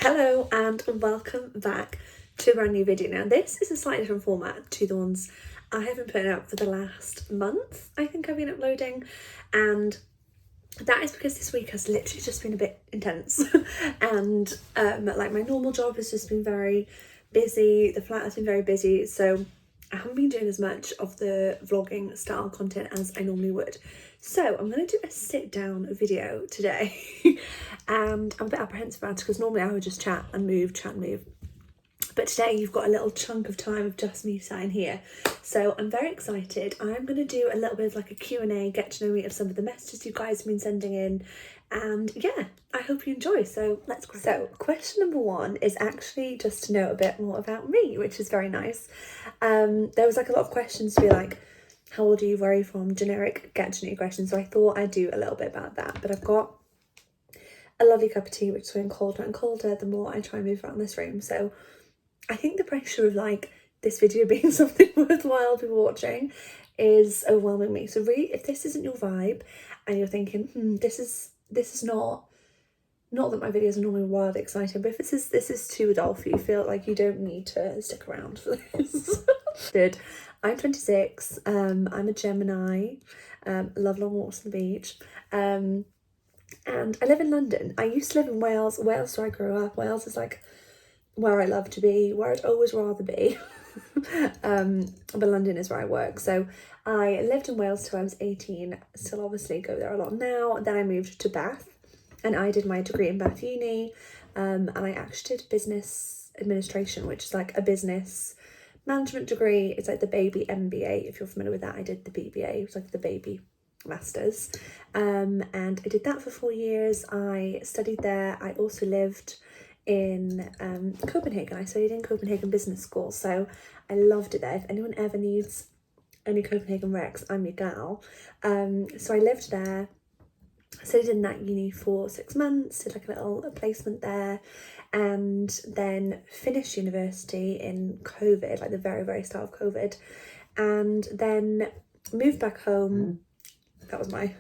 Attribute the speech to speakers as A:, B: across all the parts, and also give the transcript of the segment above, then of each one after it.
A: Hello and welcome back to a brand new video. Now this is a slightly different format to the ones I have been putting out for the last month. I think I've been uploading, and that is because this week has literally just been a bit intense and like my normal job has just been very busy, the flat has been very busy, so I haven't been doing as much of the vlogging style content as I normally would. So I'm going to do a sit down video today and I'm a bit apprehensive about it because normally I would just chat and move. But today you've got a little chunk of time of just me sitting here. So I'm very excited. I'm going to do a little bit of like a Q&A, get to know me of some of the messages you guys have been sending in. And yeah, I hope you enjoy. So let's crack. So question number one is actually just to know a bit more about me, which is very nice. There was like a lot of questions to be like, how old are you, where are you from, generic, get to know you questions. So I thought I'd do a little bit about that. But I've got a lovely cup of tea, which is getting colder and colder the more I try and move around this room. So I think the pressure of like this video being something worthwhile to be watching is overwhelming me. So really, if this isn't your vibe and you're thinking, this is not that my videos are normally wildly exciting, but if this is too adult for you, feel like you don't need to stick around for this. Good. I'm 26. I'm a Gemini. Love long walks on the beach. And I live in London. I used to live in Wales. Wales, where I grew up. Wales is like where I love to be, where I'd always rather be. But London is where I work. So I lived in Wales till I was 18. Still obviously go there a lot now. Then I moved to Bath and I did my degree in Bath Uni. And I actually did business administration, which is like a business management degree. It's like the baby MBA, if you're familiar with that. I did the BBA, it was like the baby masters. And I did that for 4 years. I studied there. I also lived in Copenhagen. I studied in Copenhagen Business School, so I loved it there. If anyone ever needs any Copenhagen recs, I'm your gal. So I lived there, studied in that uni for 6 months, did like a little placement there, and then finished university in COVID, like the very start of COVID, and then moved back home. That was my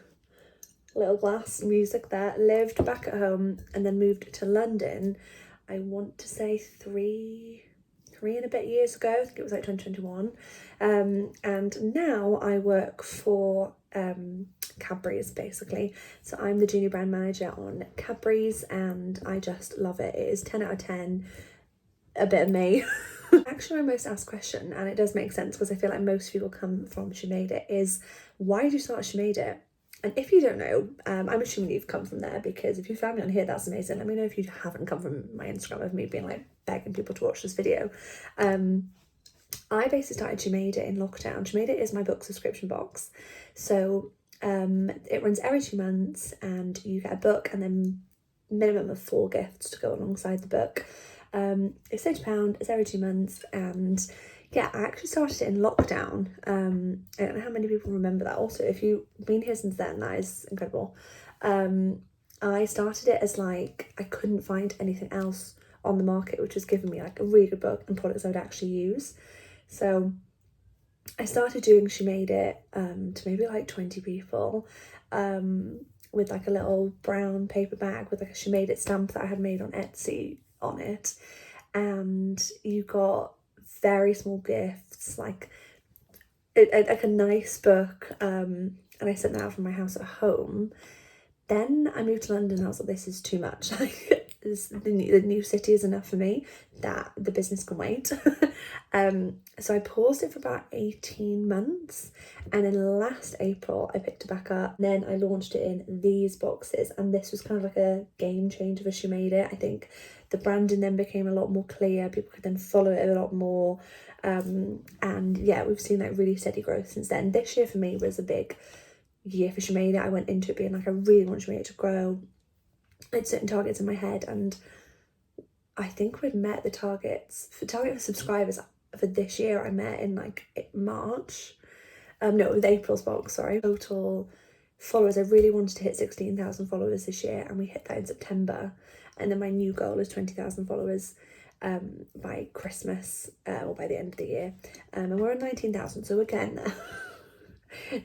A: little glass music there. Lived back at home and then moved to London, I want to say three and a bit years ago. I think it was like 2021. And now I work for Cadbury's basically. So I'm the junior brand manager on Cadbury's and I just love it. It is 10 out of 10, a bit of me. Actually, my most asked question, and it does make sense because I feel like most people come from She Made It, is why did you start She Made It? And if you don't know, I'm assuming you've come from there, because if you found me on here, that's amazing. Let me know if you haven't come from my Instagram of me being like begging people to watch this video. I basically started She Made It in lockdown. She Made It is my book subscription box. So it runs every 2 months and you get a book and then minimum of 4 gifts to go alongside the book. It's £30, it's every 2 months, and yeah, I actually started it in lockdown. I don't know how many people remember that. Also, if you've been here since then, that is incredible. I started it as like, I couldn't find anything else on the market which was giving me like a really good book and products I would actually use. So I started doing She Made It to maybe like 20 people with like a little brown paper bag with like a She Made It stamp that I had made on Etsy on it, and you got very small gifts like a nice book, and I sent that out from my house at home. Then I moved to London and I was like, this is too much. Like the new city is enough for me, that the business can wait. So I paused it for about 18 months, and then last April I picked it back up. Then I launched it in these boxes, and this was kind of like a game changer for She Made It. I think the branding then became a lot more clear, people could then follow it a lot more, and yeah, we've seen like really steady growth since then. This year for me was a big year for She Made It. I went into it being like, I really want She Made It to grow. I had certain targets in my head, and I think we'd met the targets for subscribers for this year. I met in like March. No, with April's box, sorry. Total followers, I really wanted to hit 16,000 followers this year, and we hit that in September. And then my new goal is 20,000 followers by Christmas, or by the end of the year. And we're at 19,000, so we're getting there.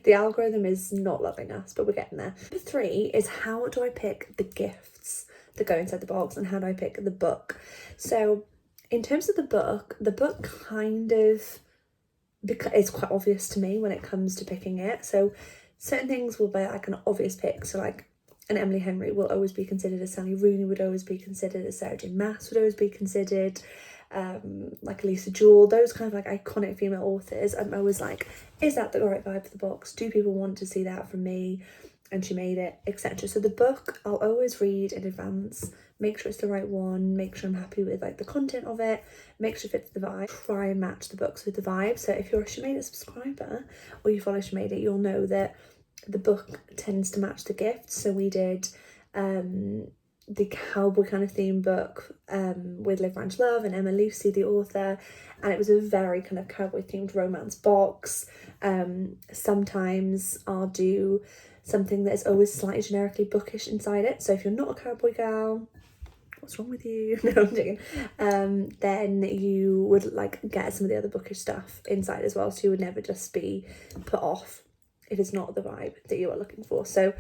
A: The algorithm is not loving us, but we're getting there. Number 3 is, how do I pick the gifts that go inside the box, and how do I pick the book. So in terms of the book kind of, because it's quite obvious to me when it comes to picking it. So certain things will be like an obvious pick. So like an Emily Henry will always be considered, a Sally Rooney would always be considered, a Sarah J Maas would always be considered, like Lisa Jewell, those kind of like iconic female authors. I'm always like, is that the right vibe for the box? Do people want to see that from me? And she made it, etc. So the book I'll always read in advance, make sure it's the right one, make sure I'm happy with like the content of it, make sure it fits the vibe, try and match the books with the vibe. So if you're a Shemada subscriber or you follow Shemada, you'll know that the book tends to match the gift. So we did the cowboy kind of theme book with Live Ranch Love and Emma Lucy, the author, and it was a very kind of cowboy themed romance box. Sometimes I'll do something that is always slightly generically bookish inside it. So if you're not a cowboy gal, what's wrong with you? No, I'm joking. Then you would like get some of the other bookish stuff inside as well. So you would never just be put off if it's not the vibe that you are looking for. So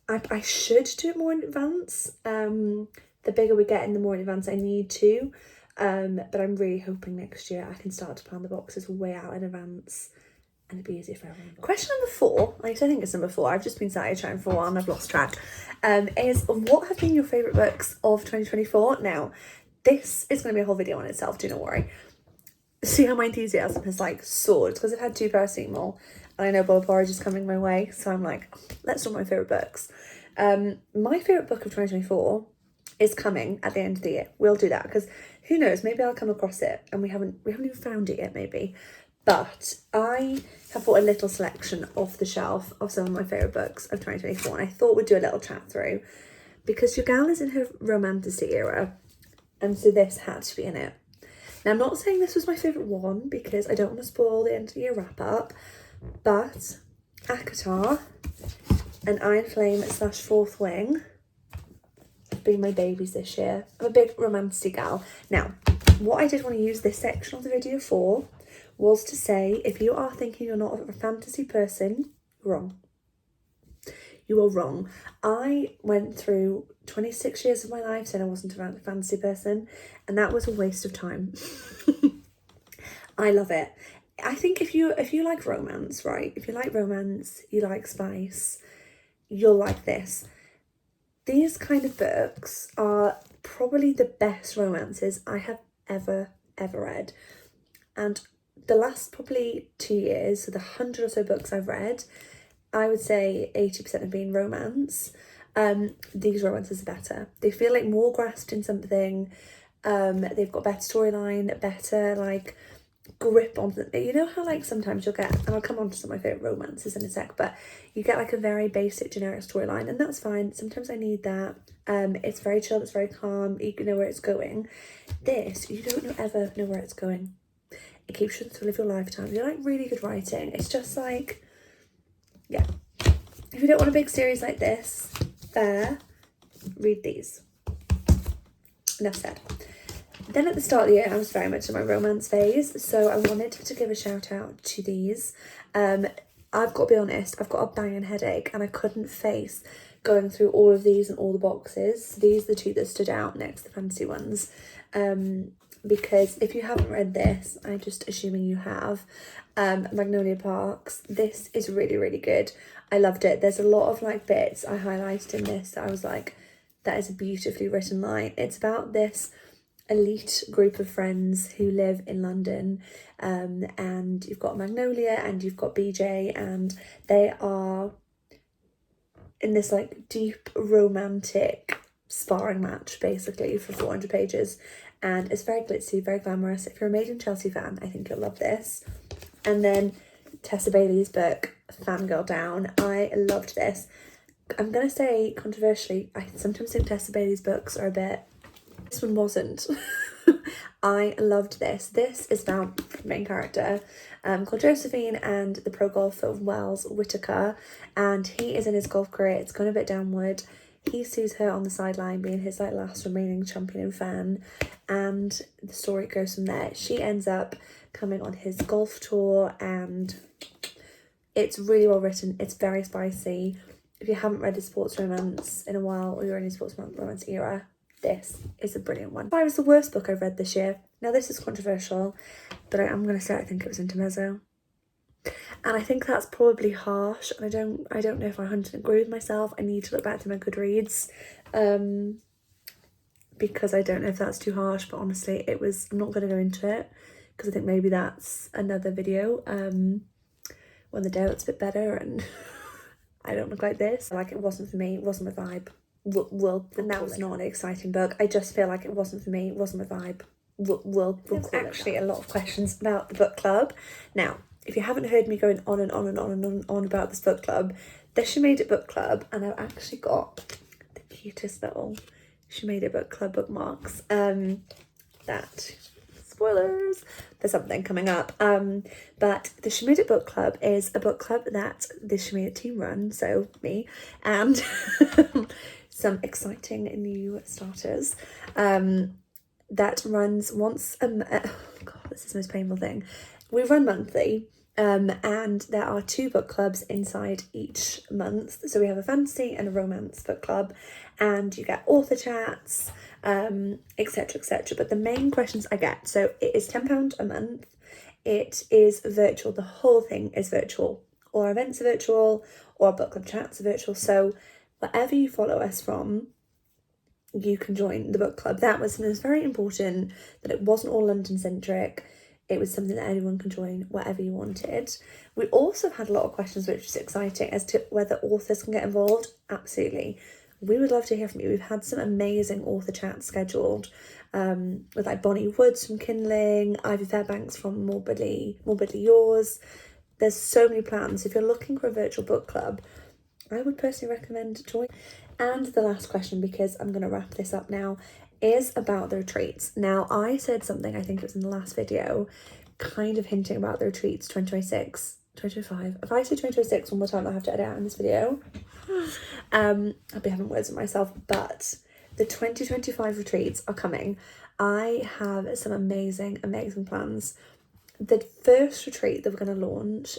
A: I should do it more in advance. The bigger we get in, the more in advance I need to. But I'm really hoping next year I can start to plan the boxes way out in advance and it'd be easier for everyone. Question number 4, I think it's number 4, I've just been sat here chatting for a while and I've lost track, is what have been your favourite books of 2024? Now, this is going to be a whole video on itself, do not worry. See how my enthusiasm has like soared, because I've had 2 paracetamol and I know bowl porridge is coming my way, so I'm like, let's talk my favourite books. My favourite book of 2024 is coming at the end of the year. We'll do that, because who knows, maybe I'll come across it and we haven't even found it yet maybe. But I have bought a little selection off the shelf of some of my favourite books of 2024, and I thought we'd do a little chat through, because your gal is in her romantasy era, and so this had to be in it. Now, I'm not saying this was my favourite one, because I don't want to spoil the end of the year wrap up, but ACOTAR and Iron Flame / Fourth Wing have been my babies this year. I'm a big romantasy gal. Now, what I did want to use this section of the video for was to say, if you are thinking you're not a fantasy person, wrong. You are wrong. I went through 26 years of my life saying I wasn't a fantasy person, and that was a waste of time. I love it. I think if you like romance, right? If you like romance, you like spice, you'll like this. These kind of books are probably the best romances I have ever read. And the last probably 2 years, so the 100 or so books I've read, I would say 80% have been romance. These romances are better. They feel like more grasped in something. They've got better storyline, better like grip on them. You know how like sometimes you'll get, and I'll come on to some of my favourite romances in a sec, but you get like a very basic generic storyline, and that's fine. Sometimes I need that. It's very chill, it's very calm, you know where it's going. This, you don't ever know where it's going. It keeps you through your lifetime. You like really good writing. It's just like, yeah. If you don't want a big series like this, fair, read these. Enough said. Then at the start of the year, I was very much in my romance phase, so I wanted to give a shout out to these. I've got to be honest, I've got a banging headache and I couldn't face going through all of these and all the boxes. These are the 2 that stood out next to the fantasy ones. Because if you haven't read this, I'm just assuming you have, Magnolia Parks, this is really good. I loved it. There's a lot of like bits I highlighted in this that I was like, that is a beautifully written line. It's about this elite group of friends who live in London, and you've got Magnolia and you've got BJ, and they are in this like deep romantic sparring match basically for 400 pages. And it's very glitzy, very glamorous. If you're a Made in Chelsea fan, I think you'll love this. And then Tessa Bailey's book, Fangirl Down. I loved this. I'm going to say, controversially, I sometimes think Tessa Bailey's books are a bit... This one wasn't. I loved this. This is about the main character called Josephine and the pro golfer Wells Whitaker. And he is in his golf career. It's going a bit downward. He sees her on the sideline being his like last remaining champion and fan, and the story goes from there. She ends up coming on his golf tour, and it's really well written. It's very spicy, if you haven't read a sports romance in a while, or you're in a sports romance era, this is a brilliant one. 5 is the worst book I've read this year. Now this is controversial, but I am going to say I think it was Intermezzo. And I think that's probably harsh, and I don't know if I 100% agree with myself. I need to look back to my Goodreads, because I don't know if that's too harsh, but honestly it was. I'm not going to go into it because I think maybe that's another video when the day looks a bit better and I don't look like this. Like, it wasn't for me, it wasn't my vibe. And that was not an exciting book. I just feel like it wasn't for me, it wasn't my vibe. There's actually a lot of questions about the book club. Now, if you haven't heard me going on and on and on and on about this book club, this She Made It book club, and I've actually got the cutest little She Made It book club bookmarks. That, spoilers, there's something coming up. But the She Made It book club is a book club that the She Made It team run, so me, and some exciting new starters. That runs once a month. God, this is the most painful thing. We run monthly, and there are 2 book clubs inside each month. So we have a fantasy and a romance book club, and you get author chats, etc, etc. But the main questions I get, so it is £10 a month. It is virtual. The whole thing is virtual. All our events are virtual, or our book club chats are virtual. So wherever you follow us from, you can join the book club. That was something that was very important, that it wasn't all London centric. It was something that anyone can join wherever you wanted. We also had a lot of questions, which is exciting, as to whether authors can get involved. Absolutely. We would love to hear from you. We've had some amazing author chats scheduled, with like Bonnie Woods from Kindling, Ivy Fairbanks from Morbidly Yours. There's so many plans. If you're looking for a virtual book club, I would personally recommend join. And the last question, because I'm going to wrap this up now, is about the retreats. Now, I said something, I think it was in the last video, kind of hinting about the retreats 2026, 2025. If I say 2026 one more time, I'll have to edit out in this video. I'll be having words with myself, but the 2025 retreats are coming. I have some amazing plans. The first retreat that we're going to launch,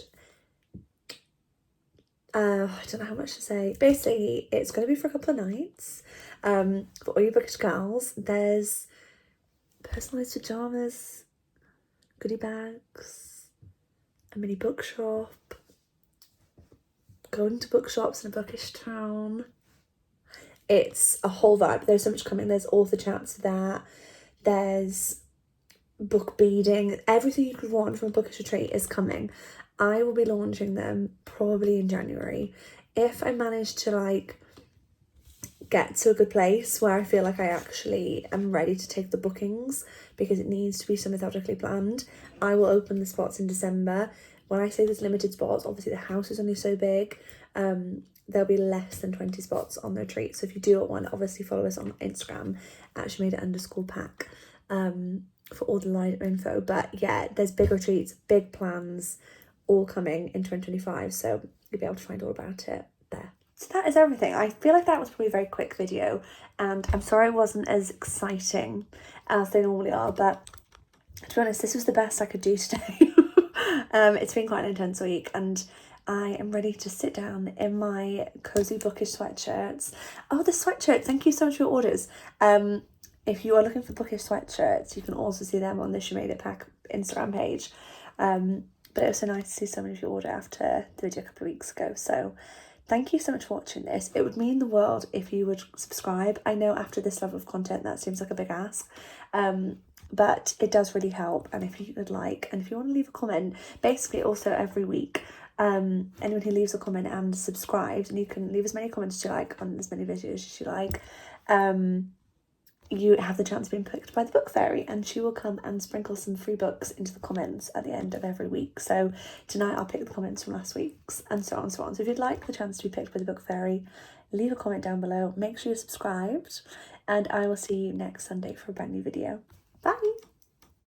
A: I don't know how much to say. Basically, it's going to be for a couple of nights. For all you Bookish gals, there's personalised pyjamas, goodie bags, a mini bookshop, going to bookshops in a bookish town. It's a whole vibe. There's so much coming. There's author chats for that. There's book beading. Everything you could want from a bookish retreat is coming. I will be launching them probably in January. If I manage to like get to a good place where I feel like I actually am ready to take the bookings, because it needs to be so methodically planned, I will open the spots in December. When I say there's limited spots, obviously the house is only so big. There'll be less than 20 spots on the retreat. So if you do want one, obviously follow us on Instagram at @SheMadeIt_pack for all the lighter info. But yeah, there's big retreats, big plans, all coming in 2025. So you'll be able to find all about it there. So that is everything. I feel like that was probably a very quick video, and I'm sorry it wasn't as exciting as they normally are, but to be honest, this was the best I could do today. It's been quite an intense week, and I am ready to sit down in my cozy bookish sweatshirts. Oh, the sweatshirt, thank you so much for your orders. If you are looking for bookish sweatshirts, you can also see them on the She Made It Pack Instagram page. But it was so nice to see so many of you order after the video a couple of weeks ago. So thank you so much for watching this. It would mean the world if you would subscribe. I know after this level of content that seems like a big ask, but it does really help. And if you would like, and if you want to leave a comment, basically also every week, anyone who leaves a comment and subscribes, and you can leave as many comments as you like on as many videos as you like, you have the chance of being picked by the book fairy, and she will come and sprinkle some free books into the comments at the end of every week. So tonight I'll pick the comments from last week's, and so on and so on. So if you'd like the chance to be picked by the book fairy, leave a comment down below, make sure you're subscribed, and I will see you next Sunday for a brand new video. Bye!